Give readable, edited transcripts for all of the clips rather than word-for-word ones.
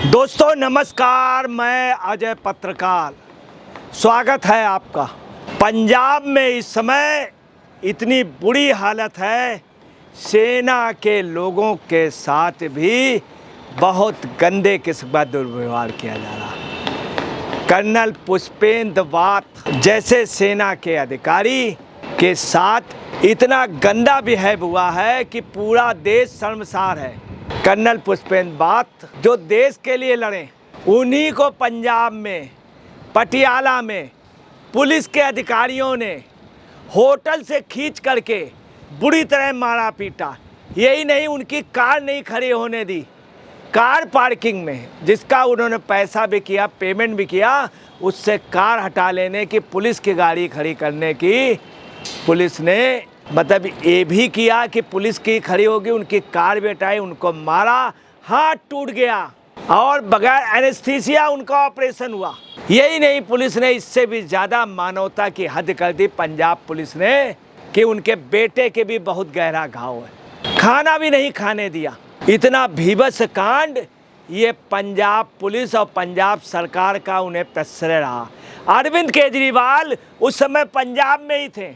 दोस्तों नमस्कार, मैं अजय पत्रकार। स्वागत है आपका। पंजाब में इस समय इतनी बुरी हालत है, सेना के लोगों के साथ भी बहुत गंदे किस्म का दुर्व्यवहार किया जा रहा है। कर्नल पुष्पेंद्र बात जैसे सेना के अधिकारी के साथ इतना गंदा बिहेव हुआ है कि पूरा देश शर्मसार है। कर्नल पुष्पेंद्र बात जो देश के लिए लड़े, उन्हीं को पंजाब में पटियाला में पुलिस के अधिकारियों ने होटल से खींच करके बुरी तरह मारा पीटा। यही नहीं, उनकी कार नहीं खड़ी होने दी, कार पार्किंग में, जिसका उन्होंने पैसा भी किया, पेमेंट भी किया, उससे कार हटा लेने की, पुलिस की गाड़ी खड़ी करने की पुलिस ने मतलब ये भी किया कि पुलिस की खड़ी होगी, उनकी कार भी हटाई, उनको मारा, हाथ टूट गया और बगैर एनेस्थीसिया उनका ऑपरेशन हुआ। यही नहीं, पुलिस ने इससे भी ज़्यादा मानवता की हद कर दी पंजाब पुलिस ने कि उनके बेटे के भी बहुत गहरा घाव है, खाना भी नहीं खाने दिया। इतना भीभत्स कांड ये पंजाब पुलिस और पंजाब सरकार का उन्हें प्रश्रय रहा। अरविंद केजरीवाल उस समय पंजाब में ही थे,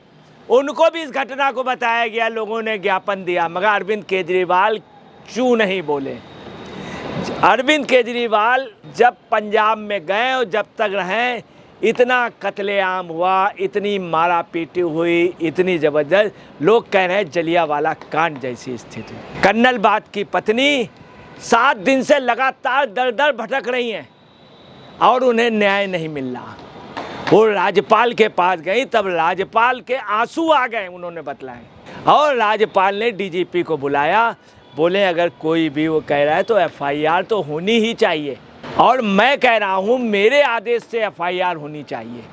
उनको भी इस घटना को बताया गया, लोगों ने ज्ञापन दिया, मगर अरविंद केजरीवाल क्यों नहीं बोले। अरविंद केजरीवाल जब पंजाब में गए और जब तक रहे, इतना कत्लेआम हुआ, इतनी मारा पीटी हुई, इतनी ज़बरदस्त, लोग कह रहे हैं जलियांवाला कांड जैसी स्थिति। कर्नल बात की पत्नी 7 दिन से लगातार दर दर भटक रही हैं और उन्हें न्याय नहीं मिल रहा। वो राज्यपाल के पास गई, तब राज्यपाल के आंसू आ गए, उन्होंने बतलाए, और राज्यपाल ने डीजीपी को बुलाया। बोले अगर कोई भी वो कह रहा है तो एफआईआर तो होनी ही चाहिए, और मैं कह रहा हूँ मेरे आदेश से एफआईआर होनी चाहिए,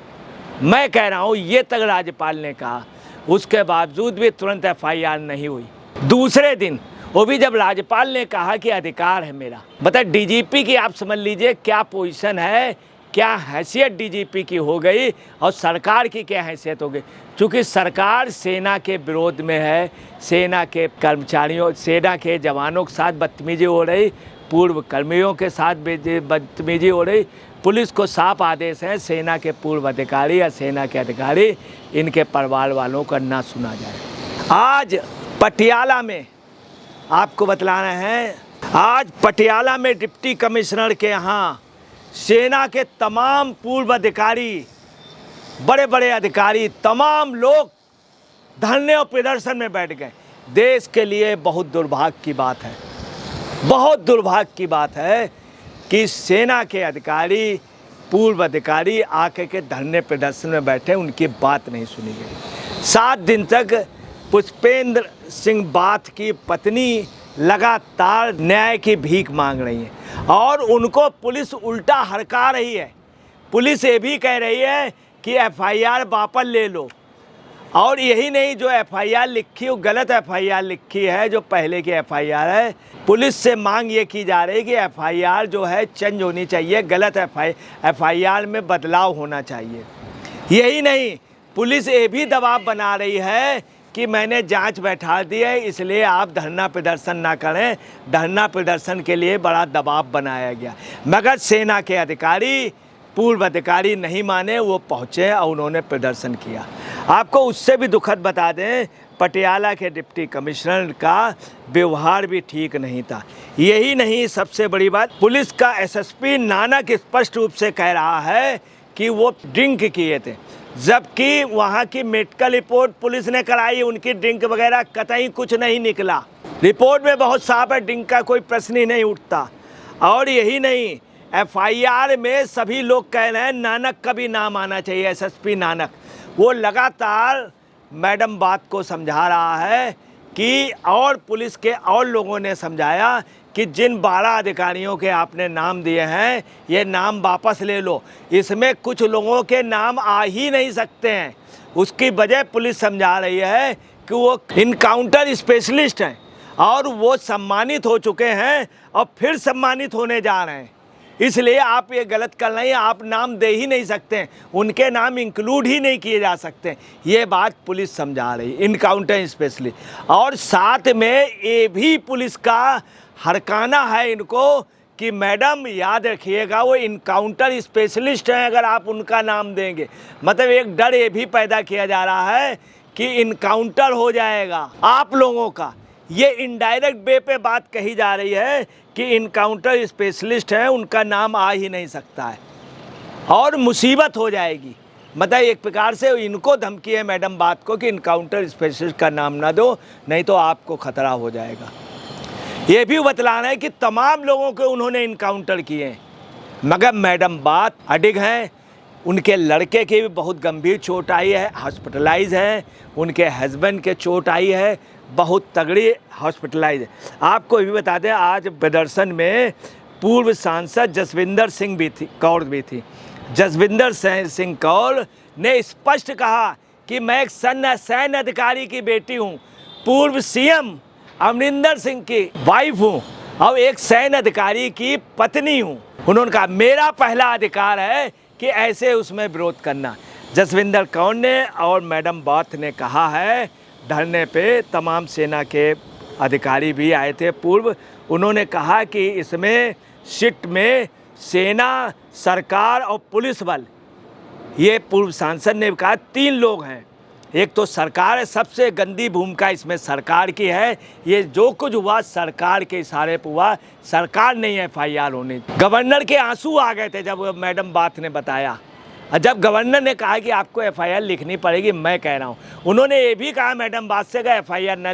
मैं कह रहा हूँ, ये तक राज्यपाल ने कहा। उसके बावजूद भी तुरंत एफआईआर नहीं हुई। दूसरे दिन, वो भी जब राज्यपाल ने कहा कि अधिकार है मेरा, बता डीजीपी की आप समझ लीजिए क्या पोजीशन है, क्या हैसियत डीजीपी की हो गई और सरकार की क्या हैसियत हो गई। चूँकि सरकार सेना के विरोध में है, सेना के कर्मचारियों, सेना के जवानों के साथ बदतमीजी हो रही, पूर्व कर्मियों के साथ बदतमीजी हो रही। पुलिस को साफ आदेश है, सेना के पूर्व अधिकारी या सेना के अधिकारी, इनके परिवार वालों का ना सुना जाए। आज पटियाला में आपको बतलाना है, आज पटियाला में डिप्टी कमिश्नर के यहाँ सेना के तमाम पूर्व अधिकारी, बड़े बड़े अधिकारी, तमाम लोग धरने और प्रदर्शन में बैठ गए। देश के लिए बहुत दुर्भाग्य की बात है, बहुत दुर्भाग्य की बात है कि सेना के अधिकारी, पूर्व अधिकारी आके के धरने प्रदर्शन में बैठे, उनकी बात नहीं सुनी गई। 7 दिन तक पुष्पेंद्र सिंह बात की पत्नी लगातार न्याय की भीख मांग रही है और उनको पुलिस उल्टा हड़का रही है। पुलिस ये भी कह रही है कि एफआईआर वापस ले लो, और यही नहीं, जो एफआईआर लिखी वो गलत एफआईआर लिखी है, जो पहले की एफआईआर है। पुलिस से मांग ये की जा रही है कि एफआईआर जो है चेंज होनी चाहिए, गलत एफआईआर में बदलाव होना चाहिए। यही नहीं, पुलिस ये भी दबाव बना रही है कि मैंने जांच बैठा दी है, इसलिए आप धरना प्रदर्शन ना करें। धरना प्रदर्शन के लिए बड़ा दबाव बनाया गया, मगर सेना के अधिकारी, पूर्व अधिकारी नहीं माने, वो पहुँचे और उन्होंने प्रदर्शन किया। आपको उससे भी दुखद बता दें, पटियाला के डिप्टी कमिश्नर का व्यवहार भी ठीक नहीं था। यही नहीं, सबसे बड़ी बात, पुलिस का एसएसपी नानक स्पष्ट रूप से कह रहा है कि वो ड्रिंक किए थे, जबकि वहाँ की मेडिकल रिपोर्ट पुलिस ने कराई, उनकी ड्रिंक वगैरह कतई कुछ नहीं निकला। रिपोर्ट में बहुत साफ है, ड्रिंक का कोई प्रश्न ही नहीं उठता। और यही नहीं, एफआईआर में सभी लोग कह रहे हैं नानक का भी नाम आना चाहिए, एसएसपी नानक। वो लगातार मैडम बात को समझा रहा है कि, और पुलिस के और लोगों ने समझाया कि जिन 12 अधिकारियों के आपने नाम दिए हैं, ये नाम वापस ले लो। इसमें कुछ लोगों के नाम आ ही नहीं सकते हैं। उसकी वजह पुलिस समझा रही है कि वो इनकाउंटर स्पेशलिस्ट हैं और वो सम्मानित हो चुके हैं और फिर सम्मानित होने जा रहे हैं, इसलिए आप ये गलत कर रहे हैं, आप नाम दे ही नहीं सकते, उनके नाम इंक्लूड ही नहीं किए जा सकते। ये बात पुलिस समझा रही, इनकाउंटर स्पेशलिस्ट। और साथ में ये भी पुलिस का हड़काना है इनको कि मैडम याद रखिएगा वो इनकाउंटर स्पेशलिस्ट हैं, अगर आप उनका नाम देंगे मतलब एक डर ये भी पैदा किया जा रहा है कि इनकाउंटर हो जाएगा आप लोगों का। ये इनडायरेक्ट वे पे बात कही जा रही है कि इनकाउंटर स्पेशलिस्ट हैं, उनका नाम आ ही नहीं सकता है और मुसीबत हो जाएगी। मतलब एक प्रकार से इनको धमकी है मैडम बात को कि इनकाउंटर स्पेशलिस्ट का नाम ना दो, नहीं तो आपको खतरा हो जाएगा। ये भी बतलाना है कि तमाम लोगों को उन्होंने इनकाउंटर किए हैं, मगर मैडम बात अडिग हैं। उनके लड़के की भी बहुत गंभीर चोट आई है, हॉस्पिटलाइज है। उनके हस्बैंड के चोट आई है, बहुत तगड़ी हॉस्पिटलाइज है। आपको भी बता दें आज प्रदर्शन में पूर्व सांसद जसविंदर सिंह कौर भी थी। जसविंदर सिंह कौर ने स्पष्ट कहा कि मैं एक सैन्य अधिकारी की बेटी हूँ, पूर्व सीएम अमरिंदर सिंह की वाइफ हूँ और एक सैन्य अधिकारी की पत्नी हूँ। उन्होंने कहा मेरा पहला अधिकार है कि ऐसे उसमें विरोध करना। जसविंदर कौर ने और मैडम बाथ ने कहा है धरने पे, तमाम सेना के अधिकारी भी आए थे पूर्व। उन्होंने कहा कि इसमें सिट में सेना, सरकार और पुलिस बल, ये पूर्व सांसद ने कहा 3 लोग हैं। एक तो सरकार है, सबसे गंदी भूमिका इसमें सरकार की है। ये जो कुछ हुआ सरकार के इशारे पर हुआ, सरकार नहीं FIR होनी। गवर्नर के आंसू आ गए थे जब मैडम बाथ ने बताया, और जब गवर्नर ने कहा कि आपको FIR लिखनी पड़ेगी, मैं कह रहा हूँ, उन्होंने ये भी कहा मैडम बाथ से कि FIR न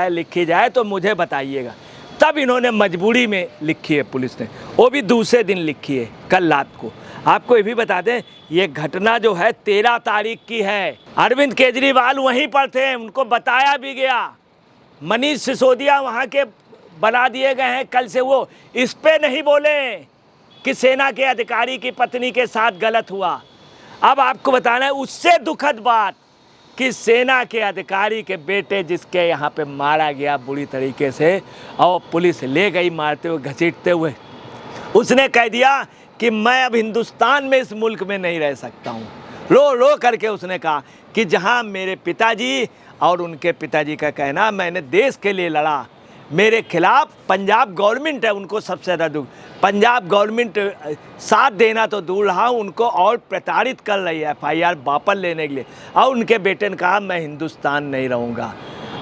लिखी जाए तो मुझे बताइएगा। तब इन्होंने मजबूरी में लिखी है, पुलिस ने, वो भी दूसरे दिन लिखी है, कल रात को। आपको ये भी बता दें ये घटना जो है 13 तारीख की है। अरविंद केजरीवाल वहीं पर थे, उनको बताया भी गया। मनीष सिसोदिया वहाँ के बना दिए गए हैं, कल से वो इस पे नहीं बोले कि सेना के अधिकारी की पत्नी के साथ गलत हुआ। अब आपको बताना है उससे दुखद बात कि सेना के अधिकारी के बेटे जिसके यहाँ पे मारा गया बुरी तरीके से और पुलिस ले गई मारते हुए घसीटते हुए, उसने कह दिया कि मैं अब हिंदुस्तान में इस मुल्क में नहीं रह सकता हूँ। रो रो करके उसने कहा कि जहाँ मेरे पिताजी और उनके पिताजी का कहना मैंने देश के लिए लड़ा, मेरे खिलाफ पंजाब गवर्नमेंट है, उनको सबसे ज़्यादा दुख, पंजाब गवर्नमेंट साथ देना तो दूर रहा, उनको और प्रताड़ित कर रही है FIR वापस लेने के लिए। और उनके बेटे ने कहा मैं हिंदुस्तान नहीं रहूँगा।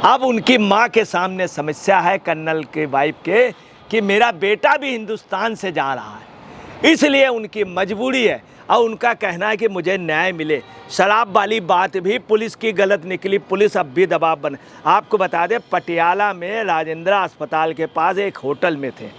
अब उनकी माँ के सामने समस्या है कर्नल के वाइफ के कि मेरा बेटा भी हिंदुस्तान से जा रहा है, इसलिए उनकी मजबूरी है और उनका कहना है कि मुझे न्याय मिले। शराब वाली बात भी पुलिस की गलत निकली, पुलिस अब भी दबाव बने। आपको बता दें पटियाला में राजेंद्र अस्पताल के पास एक होटल में थे,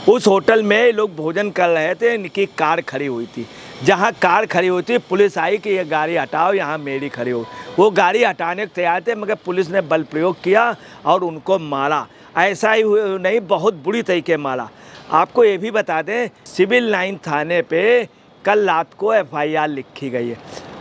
उस होटल में लोग भोजन कर रहे थे, इनकी कार खड़ी हुई थी। जहाँ कार खड़ी हुई थी पुलिस आई कि ये गाड़ी हटाओ, यहाँ मेरी खड़ी हो। वो गाड़ी हटाने को तैयार थे मगर पुलिस ने बल प्रयोग किया और उनको मारा। ऐसा ही नहीं, बहुत बुरी तरीके मारा। आपको ये भी बता दें सिविल लाइन थाने पे कल रात को FIR लिखी गई है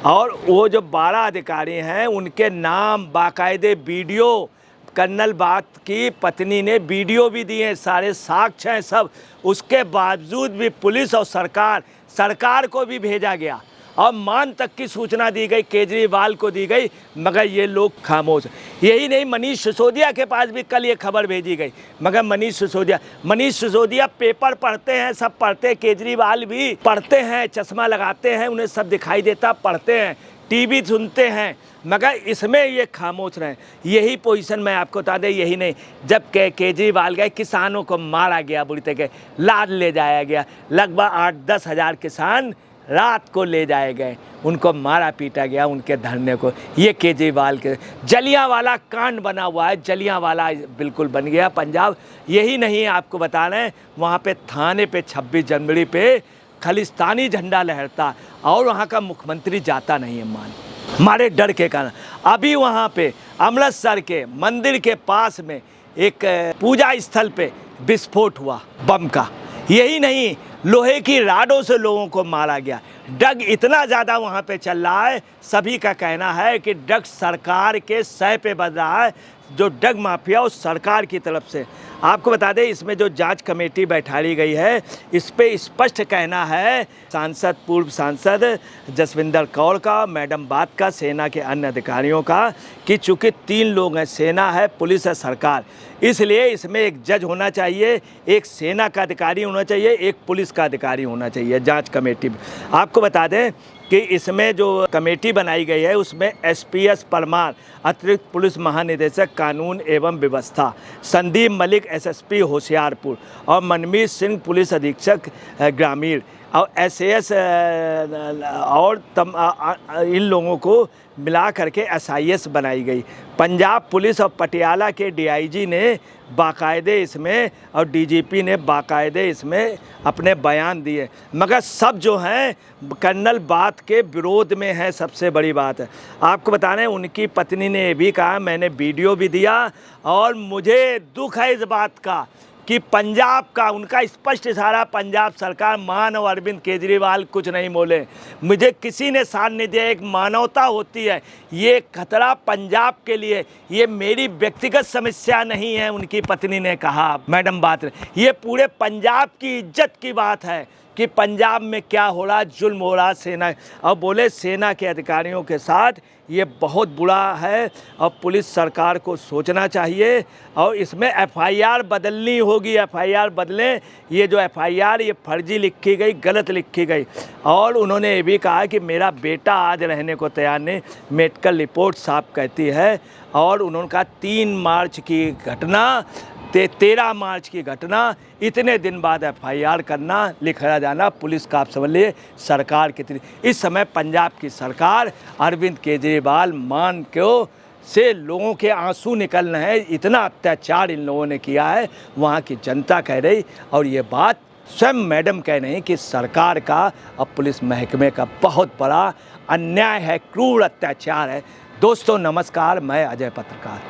और वो जो 12 अधिकारी हैं उनके नाम बाकायदे वीडियो, कर्नल बाथ की पत्नी ने वीडियो भी दिए, सारे साक्ष्य हैं सब। उसके बावजूद भी पुलिस और सरकार को भी भेजा गया और मान तक की सूचना दी गई, केजरीवाल को दी गई, मगर ये लोग खामोश। यही नहीं, मनीष सिसोदिया के पास भी कल ये खबर भेजी गई, मगर मनीष सिसोदिया पेपर पढ़ते हैं, सब पढ़ते हैं, केजरीवाल भी पढ़ते हैं, चश्मा लगाते हैं, उन्हें सब दिखाई देता, पढ़ते हैं, टीवी सुनते हैं, मगर इसमें ये खामोश रहे। यही पोजीशन मैं आपको बता दें, यही नहीं, जब केजरीवाल गए किसानों को मारा गया बुरी तरीके, लाद ले जाया गया, लगभग 8-10 हज़ार किसान रात को ले जाए गए, उनको मारा पीटा गया उनके धरने को। ये केजरीवाल के जलियांवाला कांड बना हुआ है, जलियांवाला बिल्कुल बन गया पंजाब। यही नहीं, आपको बता रहे हैं वहाँ पे थाने पे 26 जनवरी पे खालिस्तानी झंडा लहरता और वहाँ का मुख्यमंत्री जाता नहीं है हमारे डर के कारण। अभी वहाँ पे अमृतसर के मंदिर के पास में एक पूजा स्थल पे विस्फोट हुआ बम का। यही नहीं, लोहे की राडों से लोगों को मारा गया। ड्रग इतना ज़्यादा वहाँ पे चल रहा है, सभी का कहना है कि ड्रग सरकार के सर पे बज रहा है। जो ड्रग माफिया उस सरकार की तरफ से। आपको बता दें, इसमें जो जांच कमेटी बैठाई गई है, इस पे स्पष्ट कहना है सांसद, पूर्व सांसद जसविंदर कौर का, मैडम बात का, सेना के अन्य अधिकारियों का, कि चूंकि 3 लोग हैं, सेना है, पुलिस है, सरकार, इसलिए इसमें एक जज होना चाहिए, एक सेना का अधिकारी होना चाहिए, एक पुलिस का अधिकारी होना चाहिए जांच कमेटी में। आपको बता दें कि इसमें जो कमेटी बनाई गई है उसमें एसपीएस परमार अतिरिक्त पुलिस महानिदेशक कानून एवं व्यवस्था, संदीप मलिक एसएसपी होशियारपुर और मनमीत सिंह पुलिस अधीक्षक ग्रामीण और एसएएस और इन लोगों को मिला करके एसआईएस बनाई गई। पंजाब पुलिस और पटियाला के डीआईजी ने बाकायदे इसमें और डीजीपी ने बाकायदे इसमें अपने बयान दिए, मगर सब जो हैं कर्नल बात के विरोध में है। सबसे बड़ी बात है, आपको बता रहे हैं, उनकी पत्नी ने ये भी कहा, मैंने वीडियो भी दिया, और मुझे दुख है इस बात का कि पंजाब का, उनका स्पष्ट इशारा पंजाब सरकार, मानव अरविंद केजरीवाल कुछ नहीं बोले, मुझे किसी ने साथ नहीं दिया। एक मानवता होती है, ये खतरा पंजाब के लिए, ये मेरी व्यक्तिगत समस्या नहीं है, उनकी पत्नी ने कहा, मैडम बात ने, ये पूरे पंजाब की इज्जत की बात है कि पंजाब में क्या हो रहा, जुल्म हो रहा सेना। और बोले सेना के अधिकारियों के साथ ये बहुत बुरा है और पुलिस सरकार को सोचना चाहिए और इसमें एफआईआर बदलनी होगी, एफआईआर बदलें। ये जो एफआईआर ये फर्जी लिखी गई, गलत लिखी गई। और उन्होंने ये भी कहा कि मेरा बेटा आज रहने को तैयार नहीं, मेडिकल रिपोर्ट साफ कहती है। और उन्होंने कहा 3 मार्च की घटना, 13 मार्च की घटना, इतने दिन बाद एफआईआर करना, लिखा जाना, पुलिस का आप समझ लिए सरकार कितनी। इस समय पंजाब की सरकार अरविंद केजरीवाल मान क्यों से लोगों के आंसू निकल रहे हैं, इतना अत्याचार इन लोगों ने किया है, वहाँ की जनता कह रही। और ये बात स्वयं मैडम कह रही हैं कि सरकार का और पुलिस महकमे का बहुत बड़ा अन्याय है, क्रूर अत्याचार है। दोस्तों नमस्कार, मैं अजय पत्रकार।